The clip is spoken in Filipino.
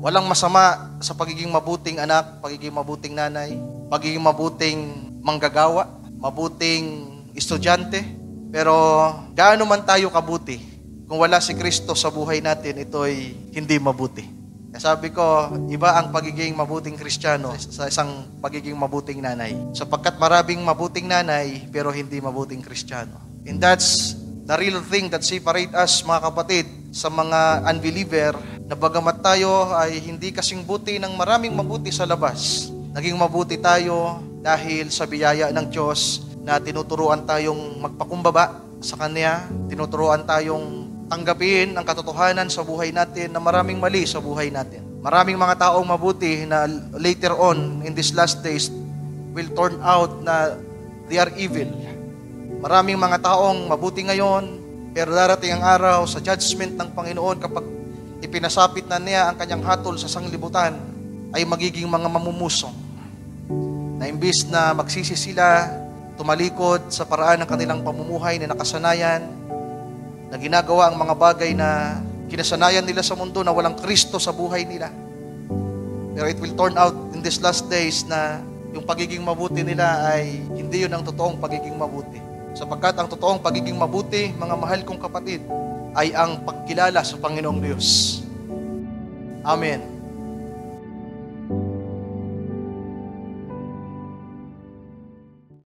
Walang masama sa pagiging mabuting anak, pagiging mabuting nanay, pagiging mabuting manggagawa, mabuting estudyante. Pero gaano man tayo kabuti, kung wala si Kristo sa buhay natin, ito'y hindi mabuti. Kaya sabi ko, iba ang pagiging mabuting Kristiyano sa isang pagiging mabuting nanay. Sapagkat maraming mabuting nanay, pero hindi mabuting Kristiyano. And that's the real thing that separate us, mga kapatid, sa mga unbeliever, na bagamat tayo ay hindi kasing buti ng maraming mabuti sa labas, naging mabuti tayo dahil sa biyaya ng Diyos na tinuturuan tayong magpakumbaba sa Kanya, tinuturuan tayong tanggapin ang katotohanan sa buhay natin na maraming mali sa buhay natin. Maraming mga taong mabuti na later on in these last days will turn out na they are evil. Maraming mga taong mabuti ngayon, pero darating ang araw sa judgment ng Panginoon kapag ipinasapit na niya ang kanyang hatol sa sanglibutan, ay magiging mga mamumusong na imbis na magsisi sila, tumalikod sa paraan ng kanilang pamumuhay na nakasanayan, na ginagawa ang mga bagay na kinasanayan nila sa mundo na walang Kristo sa buhay nila. Pero it will turn out in these last days na yung pagiging mabuti nila ay hindi yun ang totoong pagiging mabuti. Sapagkat ang totoong pagiging mabuti, mga mahal kong kapatid, ay ang pagkilala sa Panginoong Diyos. Amen.